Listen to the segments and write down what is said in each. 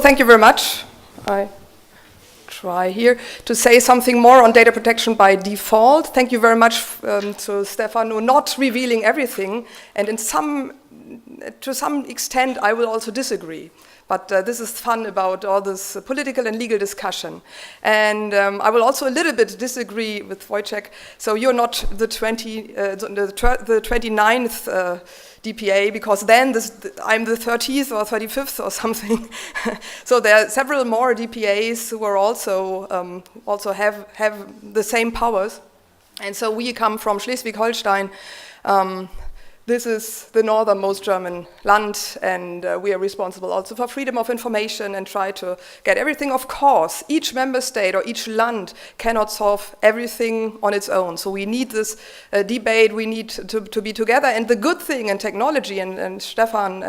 Thank you very much. I try here to say something more on data protection by default. Thank you very much to Stefano not revealing everything, and to some extent I will also disagree. But this is fun about all this political and legal discussion. And I will also a little bit disagree with Wojciech. So you're not the 29th DPA, because then I'm the 30th or 35th or something. So there are several more DPAs who are also have the same powers. And so we come from Schleswig-Holstein. This is the northernmost German land, and we are responsible also for freedom of information and try to get everything. Of course, each member state or each land cannot solve everything on its own. So we need this debate, we need to be together. And the good thing in technology, and Stefan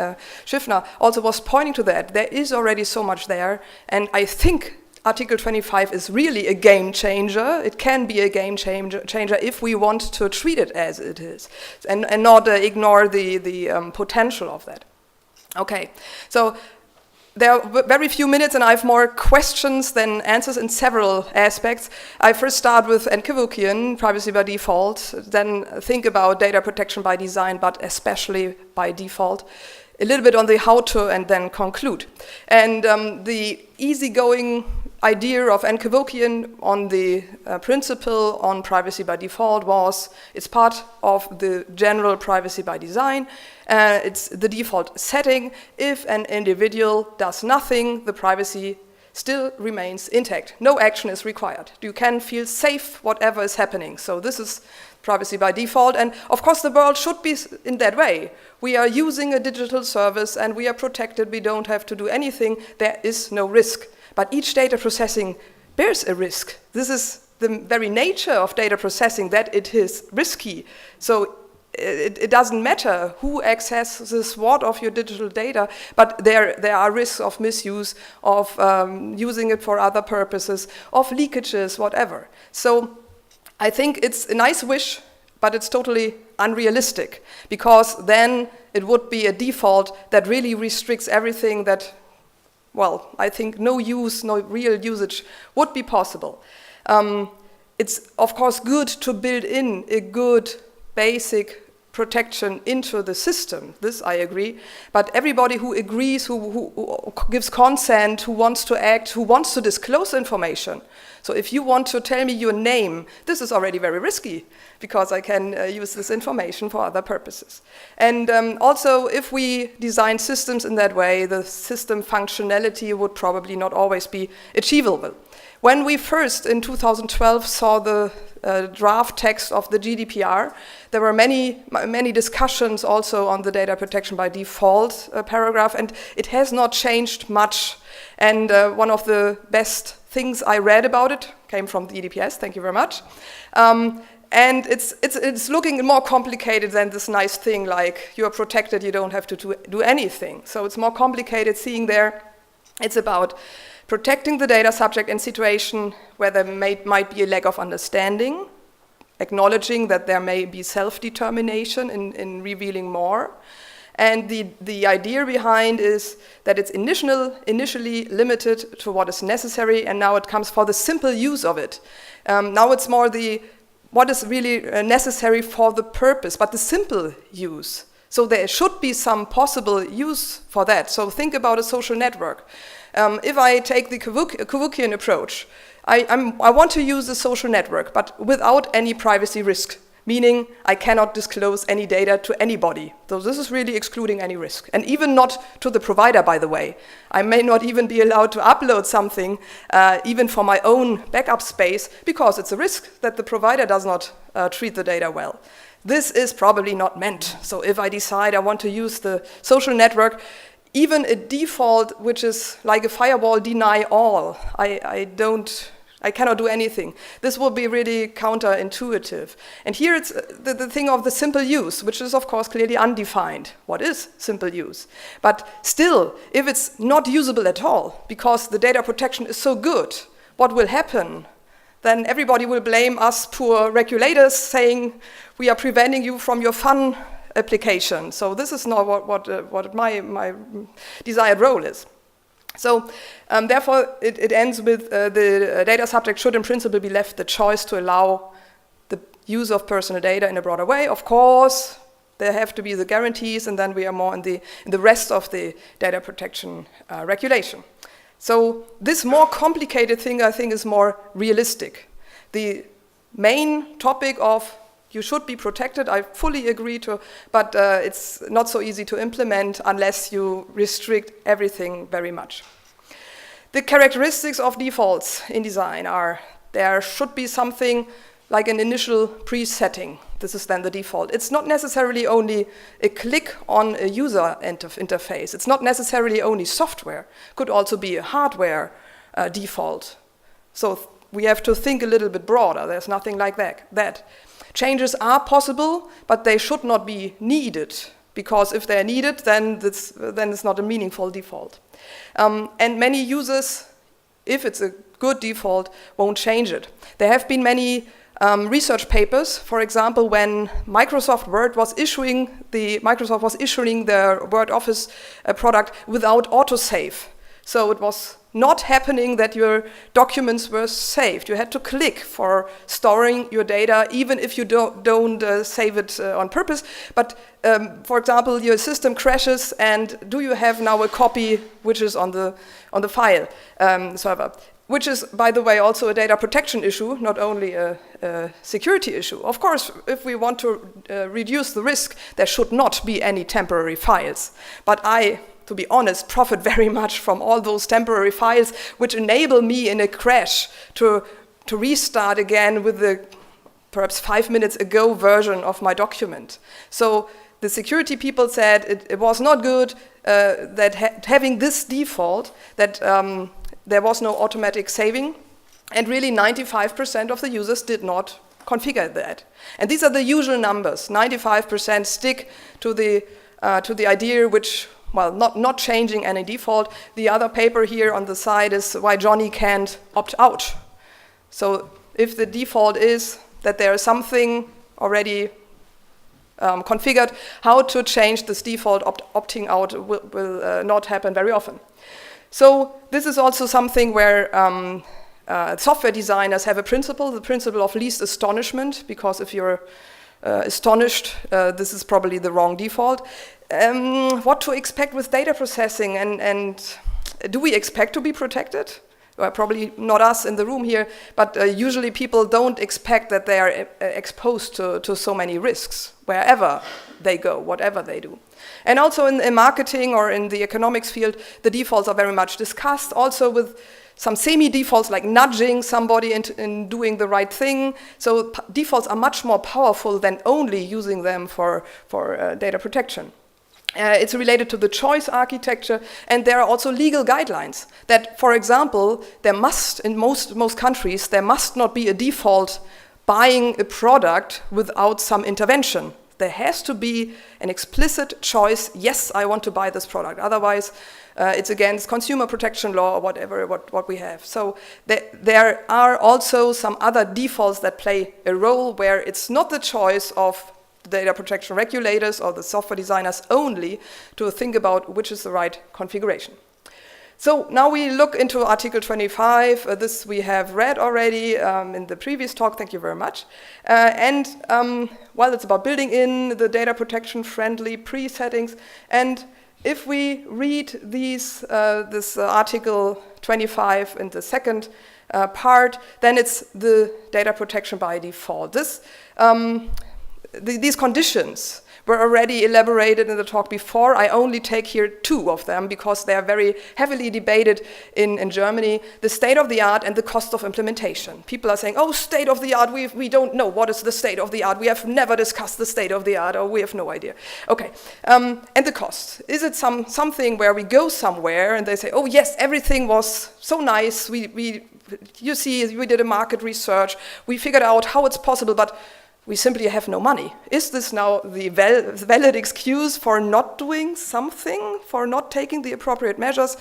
Schiffner also was pointing to that, there is already so much there. And I think Article 25 is really a game changer. It can be a game changer if we want to treat it as it is and not ignore the potential of that. Okay, so there are very few minutes and I have more questions than answers in several aspects. I first start with equivocation, privacy by default, then think about data protection by design, but especially by default. A little bit on the how to, and then conclude. And the easygoing idea of Enkevokian on the principle on privacy by default was, it's part of the general privacy by design. It's the default setting. If an individual does nothing, the privacy still remains intact. No action is required. You can feel safe whatever is happening. So this is privacy by default. And of course the world should be in that way. We are using a digital service and we are protected. We don't have to do anything. There is no risk. But each data processing bears a risk. This is the very nature of data processing, that it is risky. So it doesn't matter who accesses what of your digital data, but there are risks of misuse, of using it for other purposes, of leakages, whatever. So I think it's a nice wish, but it's totally unrealistic, because then it would be a default that really restricts everything that, well, I think no real usage would be possible. It's of course good to build in a good basic protection into the system. This I agree. But everybody who agrees, who gives consent, who wants to act, who wants to disclose information. So if you want to tell me your name, this is already very risky, because I can use this information for other purposes. And also, if we design systems in that way, the system functionality would probably not always be achievable. When we first, in 2012, saw the draft text of the GDPR, there were many discussions also on the data protection by default paragraph, and it has not changed much. And one of the best things I read about it came from the EDPS, thank you very much. And it's looking more complicated than this nice thing like you are protected, you don't have to do anything. So it's more complicated. Seeing there, it's about protecting the data subject in situation where there might be a lack of understanding, acknowledging that there may be self-determination in revealing more. And the idea behind is that it's initially limited to what is necessary, and now it comes for the simple use of it. Now it's more what is really necessary for the purpose, but the simple use. So there should be some possible use for that. So think about a social network. If I take the Kevokian approach, I want to use a social network, but without any privacy risk, meaning I cannot disclose any data to anybody. So this is really excluding any risk. And even not to the provider, by the way. I may not even be allowed to upload something, even for my own backup space, because it's a risk that the provider does not treat the data well. This is probably not meant. So if I decide I want to use the social network, even a default, which is like a firewall, deny all, I cannot do anything. This will be really counterintuitive. And here it's the thing of the simple use, which is of course clearly undefined. What is simple use? But still, if it's not usable at all, because the data protection is so good, what will happen? Then everybody will blame us poor regulators, saying we are preventing you from your fun application. So this is not what my desired role is. So therefore, it ends with the data subject should in principle be left the choice to allow the use of personal data in a broader way. Of course, there have to be the guarantees, and then we are more in the rest of the data protection regulation. So this more complicated thing, I think, is more realistic. The main topic of you should be protected, I fully agree to, but it's not so easy to implement unless you restrict everything very much. The characteristics of defaults in design are there should be something like an initial presetting. This is then the default. It's not necessarily only a click on a user interface. It's not necessarily only software. Could also be a hardware default. So we have to think a little bit broader. There's nothing like that. Changes are possible, but they should not be needed, because if they're needed, then it's not a meaningful default. And many users, if it's a good default, won't change it. There have been many research papers, for example, when Microsoft was issuing their Word Office product without autosave. So it was not happening that your documents were saved. You had to click for storing your data, even if you don't save it on purpose. But for example, your system crashes, and do you have now a copy which is on the file server? Which is, by the way, also a data protection issue, not only a security issue. Of course, if we want to reduce the risk, there should not be any temporary files. But I, to be honest, profit very much from all those temporary files, which enable me in a crash to restart again with the perhaps 5 minutes ago version of my document. So the security people said it was not good that having this default, that there was no automatic saving, and really 95% of the users did not configure that. And these are the usual numbers. 95% stick to the idea which, well, not changing any default. The other paper here on the side is why Johnny can't opt out. So if the default is that there is something already configured, how to change this default opting out will not happen very often. So this is also something where software designers have a principle, the principle of least astonishment, because if you're astonished, this is probably the wrong default. What to expect with data processing, and do we expect to be protected? Well, probably not us in the room here, but usually people don't expect that they are exposed to so many risks wherever they go, whatever they do. And also in marketing or in the economics field, the defaults are very much discussed, also with some semi-defaults like nudging somebody in doing the right thing. So defaults are much more powerful than only using them for data protection. It's related to the choice architecture, and there are also legal guidelines that, for example, there must, in most countries, there must not be a default buying a product without some intervention. There has to be an explicit choice, yes, I want to buy this product. Otherwise, it's against consumer protection law or whatever, what we have. So there are also some other defaults that play a role where it's not the choice of data protection regulators or the software designers only to think about which is the right configuration. So now we look into Article 25. This we have read already in the previous talk. Thank you very much. Well, it's about building in the data protection friendly pre-settings. And if we read this Article 25 in the second part, then it's the data protection by default. These conditions were already elaborated in the talk before. I only take here 2 of them because they are very heavily debated in Germany. The state of the art and the cost of implementation. People are saying, oh, state of the art, we don't know what is the state of the art. We have never discussed the state of the art, or we have no idea. Okay, and the cost. Is it something where we go somewhere and they say, oh yes, everything was so nice. You see, we did a market research. We figured out how it's possible, but we simply have no money. Is this now the valid excuse for not doing something, for not taking the appropriate measures?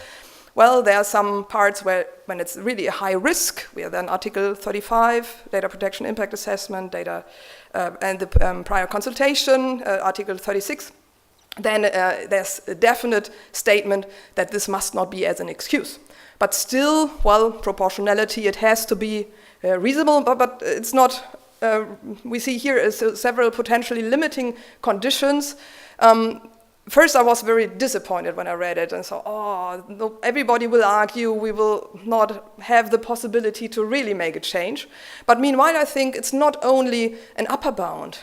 Well, there are some parts where, when it's really a high risk, we have then Article 35, data protection impact assessment, data and the prior consultation, Article 36. then there's a definite statement that this must not be as an excuse. But still, well, proportionality, it has to be reasonable, but it's not, we see here several potentially limiting conditions. First, I was very disappointed when I read it and thought, oh, no, everybody will argue, we will not have the possibility to really make a change. But meanwhile, I think it's not only an upper bound.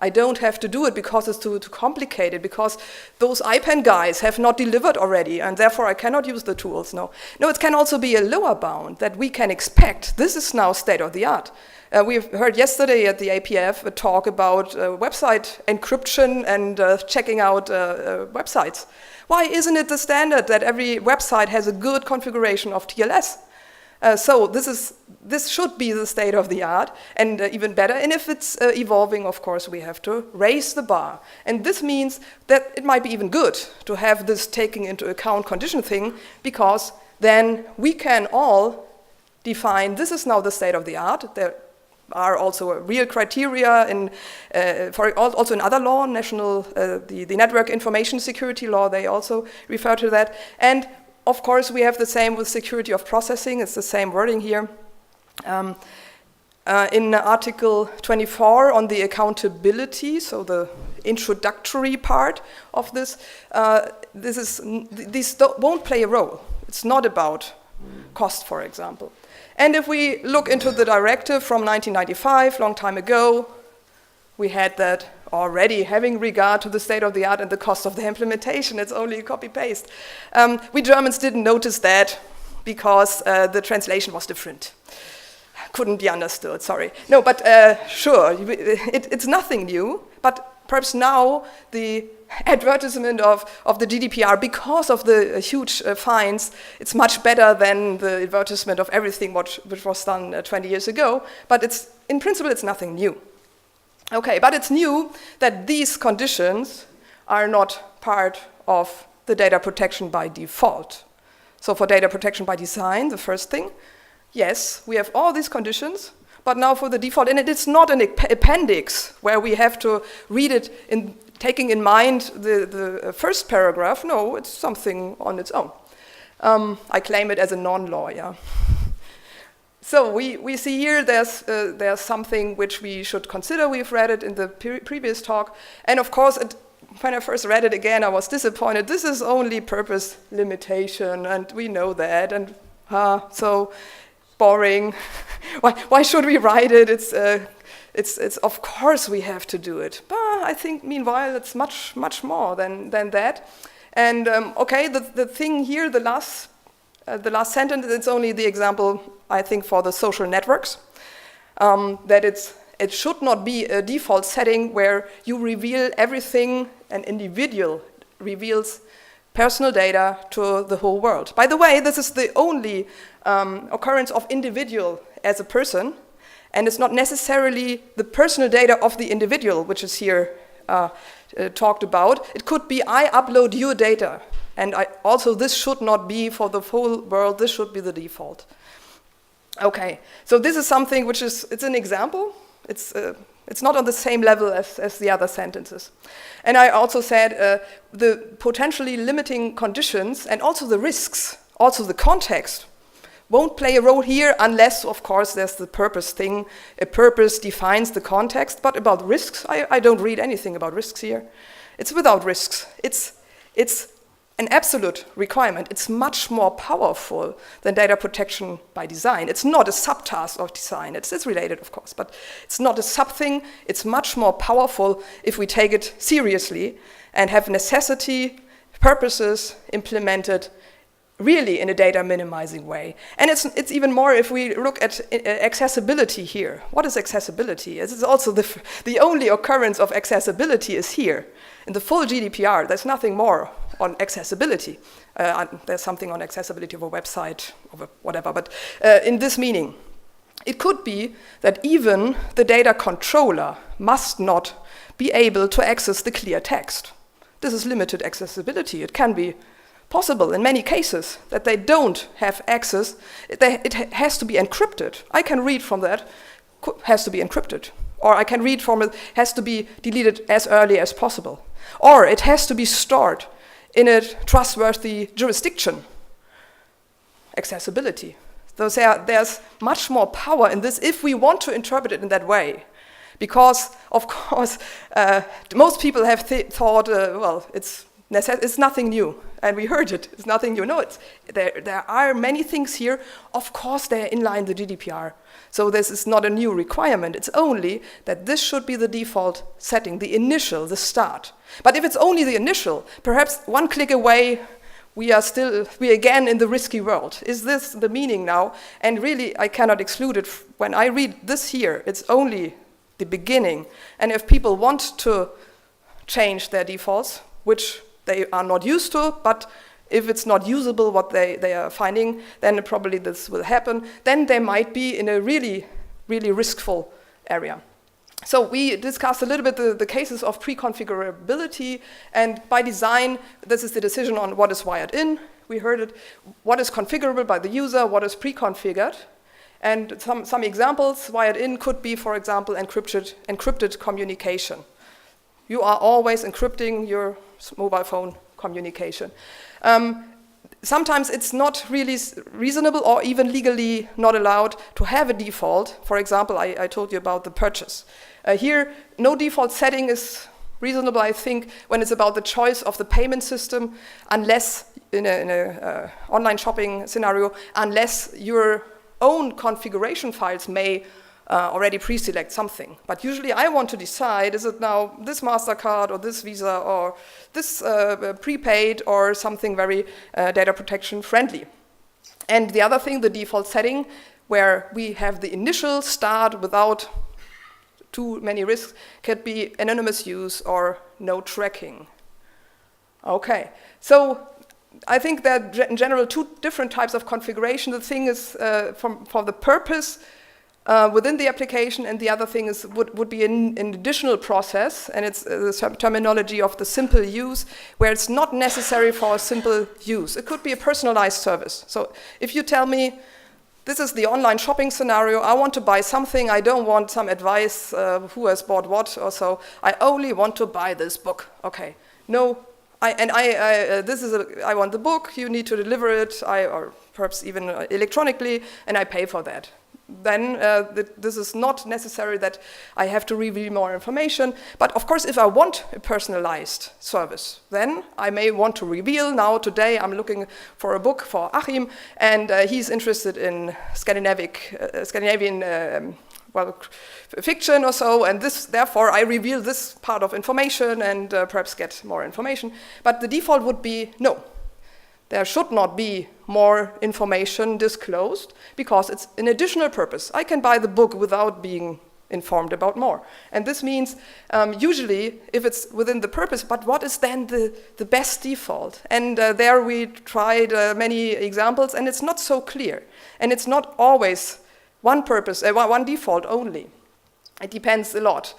I don't have to do it because it's too complicated, because those IPEN guys have not delivered already, and therefore I cannot use the tools. No, it can also be a lower bound that we can expect. This is now state of the art. We've heard yesterday at the APF a talk about website encryption and checking out websites. Why isn't it the standard that every website has a good configuration of TLS? So this should be the state of the art, and even better. And if it's evolving, of course, we have to raise the bar. And this means that it might be even good to have this taking into account condition thing, because then we can all define this is now the state of the art. There are also real criteria also in other law, the Network Information Security Law, they also refer to that. And of course, we have the same with security of processing. It's the same wording here. In Article 24 on the accountability, so the introductory part of this, these won't play a role. It's not about cost, for example. And if we look into the directive from 1995, long time ago, we had that already, having regard to the state of the art and the cost of the implementation. It's only a copy-paste. We Germans didn't notice that because the translation was different. Couldn't be understood, sorry. No, but sure, it's nothing new, but perhaps now the advertisement of the GDPR, because of the huge fines, it's much better than the advertisement of everything which was done 20 years ago, but in principle it's nothing new. Okay, but it's new that these conditions are not part of the data protection by default. So for data protection by design, the first thing, yes, we have all these conditions, but now for the default, and it's not an appendix where we have to read it taking in mind the first paragraph. No, it's something on its own. I claim it as a non-lawyer. So we see here there's something which we should consider. We've read it in the previous talk. And of course, when I first read it again, I was disappointed. This is only purpose limitation, and we know that. And so boring. Why should we write it? It's of course we have to do it. But I think meanwhile it's much more than that. And okay, the thing here, the last sentence, it's only the example, I think, for the social networks, that it should not be a default setting where you reveal everything an individual reveals personal data to the whole world. By the way, this is the only occurrence of individual as a person, and it's not necessarily the personal data of the individual, which is here talked about. It could be I upload your data, and also this should not be for the whole world, this should be the default. Okay, so this is something which it's an example. It's not on the same level as the other sentences. And I also said the potentially limiting conditions and also the risks, also the context, won't play a role here unless, of course, there's the purpose thing. A purpose defines the context, but about risks, I don't read anything about risks here. It's without risks. It's an absolute requirement. It's much more powerful than data protection by design. It's not a subtask of design. It's related, of course, but it's not a sub-thing. It's much more powerful if we take it seriously and have necessity, purposes implemented really in a data minimizing way. And it's even more if we look at accessibility here. What is accessibility? This is also the only occurrence of accessibility is here. In the full GDPR, there's nothing more on accessibility. There's something on accessibility of a website, or whatever, but in this meaning, it could be that even the data controller must not be able to access the clear text. This is limited accessibility. It can be possible in many cases that they don't have access. It has to be encrypted. I can read from that, has to be encrypted. Or I can read from it, has to be deleted as early as possible. Or it has to be stored in a trustworthy jurisdiction. Accessibility. So there's much more power in this if we want to interpret it in that way. Because, of course, most people have thought, well, it's nothing new. And we heard it, it's nothing new. No, there are many things here. Of course, they're in line with the GDPR. So this is not a new requirement. It's only that this should be the default setting, the initial, the start. But if it's only the initial, perhaps one click away, we again in the risky world. Is this the meaning now? And really, I cannot exclude it. When I read this here, it's only the beginning. And if people want to change their defaults, which they are not used to, but if it's not usable what they are finding, then probably this will happen. Then they might be in a really, really riskful area. So we discussed a little bit the cases of pre-configurability, and by design, this is the decision on what is wired in. We heard it, what is configurable by the user, what is pre-configured. And some examples, wired in could be, for example, encrypted communication. You are always encrypting your mobile phone communication. Sometimes it's not really reasonable or even legally not allowed to have a default. For example, I told you about the purchase. Here, no default setting is reasonable, I think, when it's about the choice of the payment system, unless, in a online shopping scenario, unless your own configuration files may already pre-select something. But usually I want to decide, is it now this MasterCard or this Visa or this prepaid or something very data protection friendly. And the other thing, the default setting, where we have the initial start without too many risks, could be anonymous use or no tracking. Okay, so I think that in general two different types of configuration. The thing is for the purpose within the application, and the other thing is would be an additional process, and it's the terminology of the simple use, where it's not necessary for a simple use. It could be a personalized service. So if you tell me, this is the online shopping scenario, I want to buy something, I don't want some advice who has bought what or so, I only want to buy this book. Okay, no, I want the book, you need to deliver it, or perhaps even electronically, and I pay for that. Then this is not necessary that I have to reveal more information. But of course, if I want a personalized service, then I may want to reveal. Now, today, I'm looking for a book for Achim, and he's interested in Scandinavian fiction or so, and therefore, I reveal this part of information and perhaps get more information. But the default would be no. There should not be more information disclosed because it's an additional purpose. I can buy the book without being informed about more. And this means usually if it's within the purpose, but what is then the best default? And there we tried many examples, and it's not so clear. And it's not always one purpose, one default only. It depends a lot.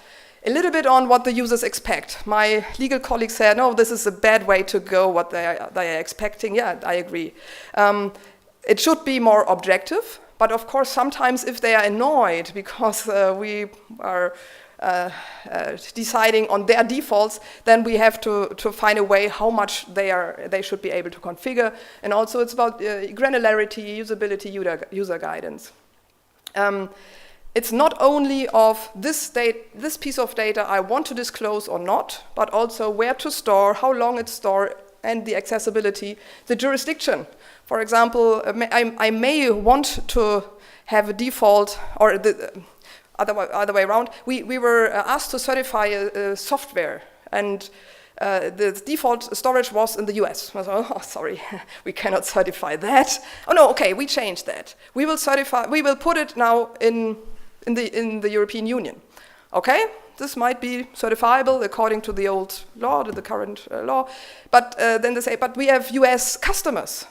A little bit on what the users expect. My legal colleague said, no, this is a bad way to go, what they are expecting. Yeah, I agree. It should be more objective, but of course, sometimes if they are annoyed because we are deciding on their defaults, then we have to find a way how much they should be able to configure. And also it's about granularity, usability, user guidance. It's not only of this piece of data I want to disclose or not, but also where to store, how long it's stored, and the accessibility, the jurisdiction. For example, I may want to have a default, or the other way around. We were asked to certify a software, and the default storage was in the US. I thought, oh, sorry, we cannot certify that. Oh no, okay, we changed that. We will put it now in the European Union. Okay, this might be certifiable according to the old law, to the current law, but then they say, but we have US customers.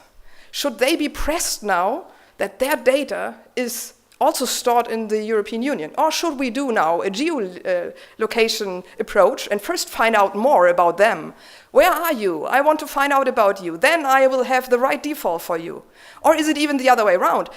Should they be pressed now that their data is also stored in the European Union? Or should we do now a geolocation approach and first find out more about them? Where are you? I want to find out about you. Then I will have the right default for you. Or is it even the other way around?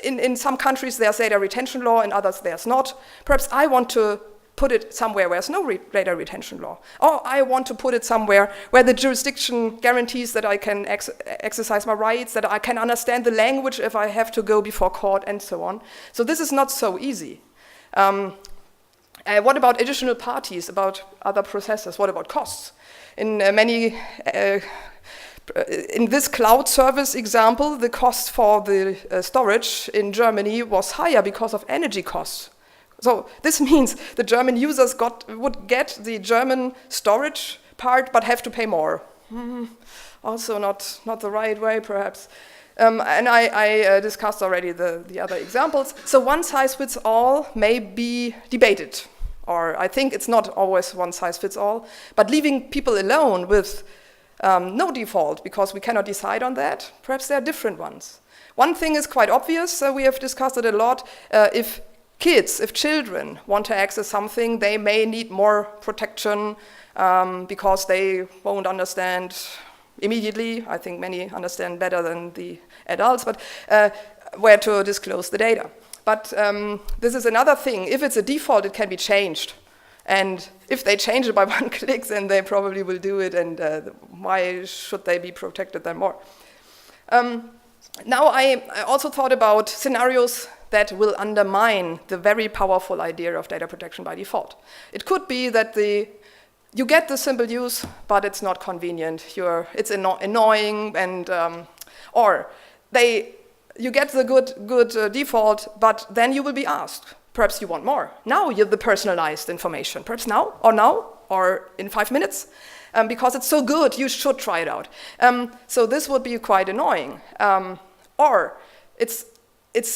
In some countries there's data retention law, in others there's not. Perhaps I want to put it somewhere where there's no data retention law. Or I want to put it somewhere where the jurisdiction guarantees that I can exercise my rights, that I can understand the language if I have to go before court, and so on. So this is not so easy. What about additional parties, about other processors? What about costs? In in this cloud service example, the cost for the storage in Germany was higher because of energy costs. So this means the German users would get the German storage part, but have to pay more. Also not the right way, perhaps. And I discussed already the other examples. So one size fits all may be debated, or I think it's not always one size fits all, but leaving people alone with no default, because we cannot decide on that, perhaps there are different ones. One thing is quite obvious, we have discussed it a lot. If children want to access something, they may need more protection because they won't understand immediately. I think many understand better than the adults, but where to disclose the data. But this is another thing. If it's a default, it can be changed. And if they change it by one click, then they probably will do it, and why should they be protected then more? Now I also thought about scenarios that will undermine the very powerful idea of data protection by default. It could be that you get the simple use, but it's not convenient. It's annoying, and or you get the good default, but then you will be asked. Perhaps you want more. Now you have the personalized information. Perhaps now, or in 5 minutes. Because it's so good, you should try it out. So this would be quite annoying. Or it's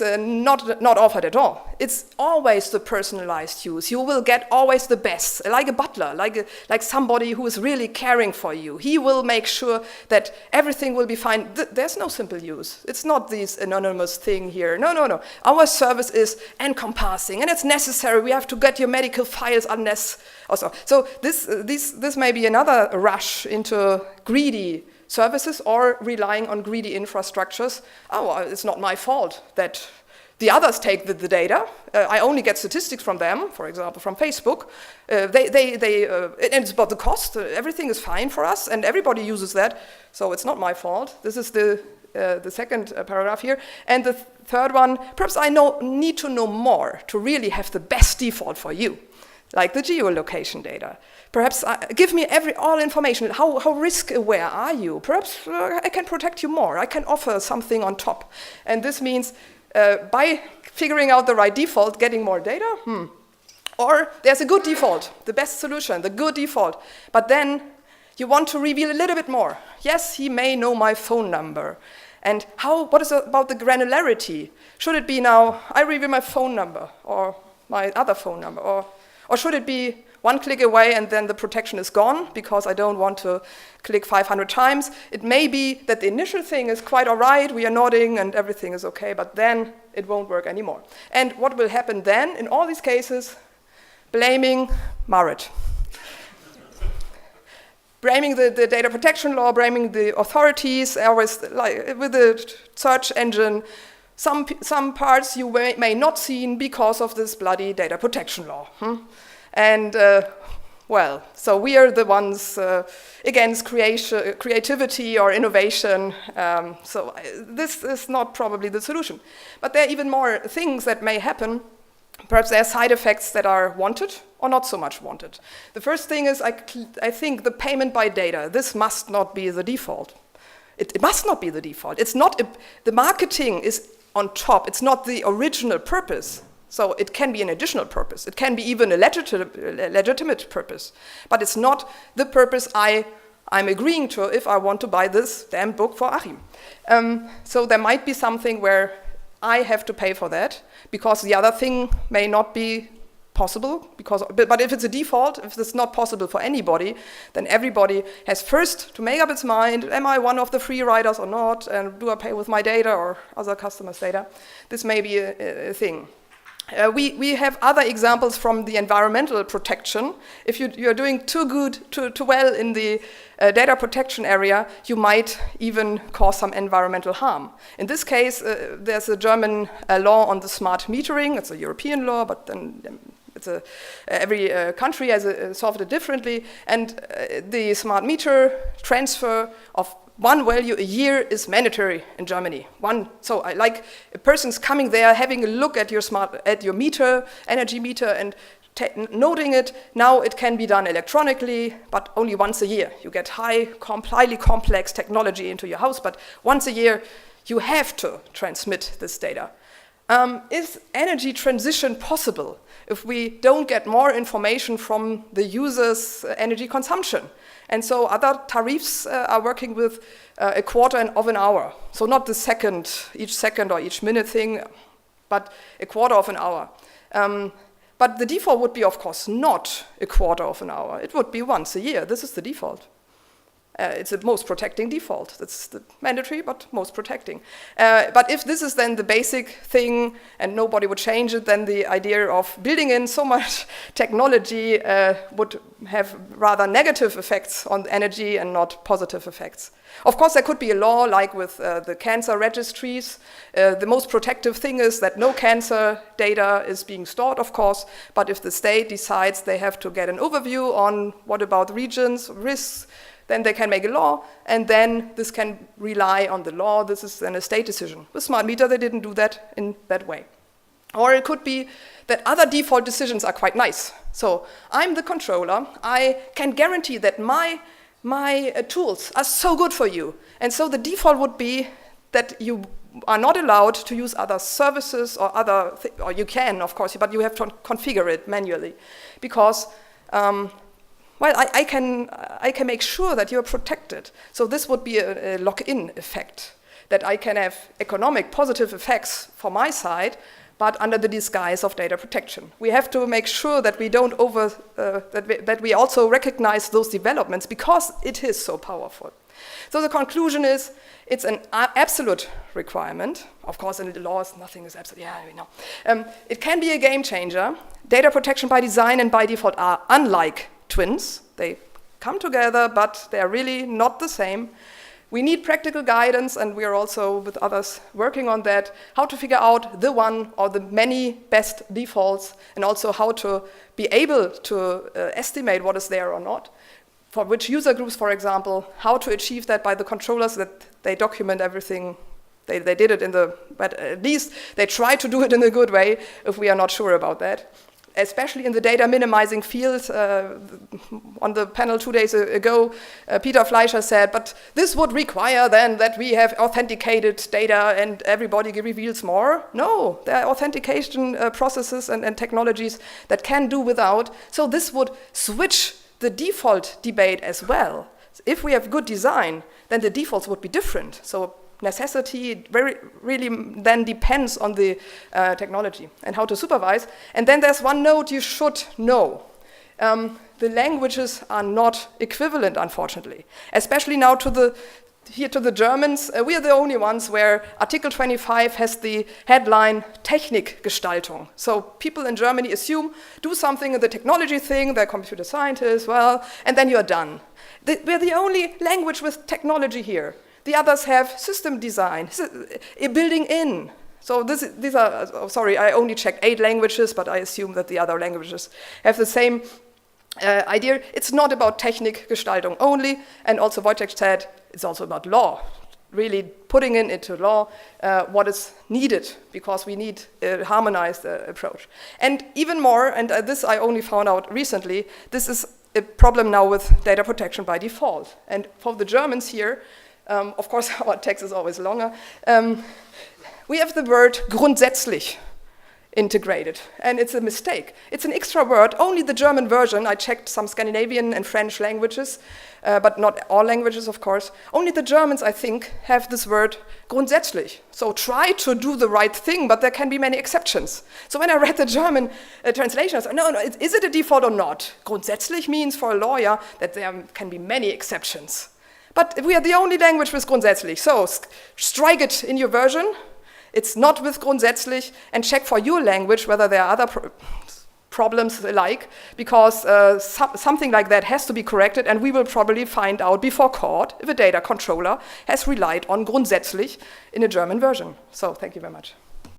not offered at all. It's always the personalized use. You will get always the best, like a butler, like somebody who is really caring for you. He will make sure that everything will be fine. There's no simple use. It's not this anonymous thing here. No. Our service is encompassing, and it's necessary. We have to get your medical files unless also. So this may be another rush into greedy services or relying on greedy infrastructures. It's not my fault that the others take the data. I only get statistics from them, for example, from Facebook. And it's about the cost. Everything is fine for us, and everybody uses that, so it's not my fault. This is the second paragraph here. And the third one, perhaps I need to know more to really have the best default for you, like the geolocation data. Perhaps give me all information. How risk aware are you? Perhaps I can protect you more. I can offer something on top. And this means by figuring out the right default, getting more data. Or there's a good default, the best solution, the good default. But then you want to reveal a little bit more. Yes, he may know my phone number. And what is about the granularity? Should it be now, I reveal my phone number or my other phone number? Or should it be one click away and then the protection is gone because I don't want to click 500 times? It may be that the initial thing is quite all right, we are nodding and everything is okay, but then it won't work anymore. And what will happen then in all these cases? Blaming Marit. Blaming the data protection law, blaming the authorities, always like with the search engine. Some parts you may not see because of this bloody data protection law. And so we are the ones against creativity or innovation. So this is not probably the solution. But there are even more things that may happen. Perhaps there are side effects that are wanted or not so much wanted. The first thing is I think the payment by data. This must not be the default. It must not be the default. It's not the marketing is on top. It's not the original purpose. So it can be an additional purpose. It can be even a legitimate purpose. But it's not the purpose I'm agreeing to if I want to buy this damn book for Achim. So there might be something where I have to pay for that because the other thing may not be possible. But if it's a default, if it's not possible for anybody, then everybody has first to make up its mind, am I one of the free riders or not? And do I pay with my data or other customers' data? This may be a thing. We have other examples from the environmental protection. If you're doing too well in the data protection area, you might even cause some environmental harm. In this case, there's a German law on the smart metering. It's a European law, but then every country has solved it differently, and the smart meter transfer of one value a year is mandatory in Germany. So like a person's coming there, having a look at your meter, energy meter, and noting it. Now it can be done electronically, but only once a year. You get highly complex technology into your house, but once a year you have to transmit this data. Is energy transition possible if we don't get more information from the user's energy consumption? And so other tariffs are working with a quarter of an hour. So not the each second or each minute thing, but a quarter of an hour. But the default would be, of course, not a quarter of an hour. It would be once a year. This is the default. It's the most protecting default. That's the mandatory, but most protecting. But if this is then the basic thing and nobody would change it, then the idea of building in so much technology would have rather negative effects on energy and not positive effects. Of course, there could be a law like with the cancer registries. The most protective thing is that no cancer data is being stored, of course, but if the state decides they have to get an overview on what about regions, risks, then they can make a law, and then this can rely on the law. This is then a state decision. With smart meter, they didn't do that in that way. Or it could be that other default decisions are quite nice. So I'm the controller. I can guarantee that my tools are so good for you. And so the default would be that you are not allowed to use other services or or you can, of course, but you have to configure it manually. Because well, I can make sure that you're protected. So this would be a lock-in effect, that I can have economic positive effects for my side, but under the disguise of data protection. We have to make sure that we don't that we also recognize those developments because it is so powerful. So the conclusion is, it's an absolute requirement. Of course, in the laws, nothing is absolute. Yeah, we know. It can be a game changer. Data protection by design and by default are unlike twins. They come together, but they are really not the same. We need practical guidance, and we are also with others working on that, how to figure out the one or the many best defaults, and also how to be able to estimate what is there or not. For which user groups, for example, how to achieve that by the controllers, that they document everything. They did it but at least they try to do it in a good way if we are not sure about that. Especially in the data minimizing field. On the panel 2 days ago, Peter Fleischer said, but this would require then that we have authenticated data and everybody reveals more. No, there are authentication processes and technologies that can do without. So this would switch the default debate as well. If we have good design, then the defaults would be different. So necessity really then depends on the technology and how to supervise. And then there's one note you should know. The languages are not equivalent, unfortunately. Especially now to the Germans. We are the only ones where Article 25 has the headline Technikgestaltung. So people in Germany assume, do something in the technology thing, they're computer scientists, well, and then you're done. We're the only language with technology here. The others have system design, building in. So these are, sorry, I only checked 8 languages, but I assume that the other languages have the same idea. It's not about Technikgestaltung only, and also Wojciech said it's also about law, really putting into law what is needed, because we need a harmonized approach. And even more, and this I only found out recently, this is a problem now with data protection by default. And for the Germans here, of course, our text is always longer. We have the word grundsätzlich integrated, and it's a mistake. It's an extra word. Only the German version, I checked some Scandinavian and French languages, but not all languages, of course. Only the Germans, I think, have this word grundsätzlich. So try to do the right thing, but there can be many exceptions. So when I read the German translation, I said, no, is it a default or not? Grundsätzlich means for a lawyer that there can be many exceptions. But we are the only language with grundsätzlich. So strike it in your version. It's not with grundsätzlich, and check for your language whether there are other problems alike, because something like that has to be corrected, and we will probably find out before court if a data controller has relied on grundsätzlich in a German version. So thank you very much.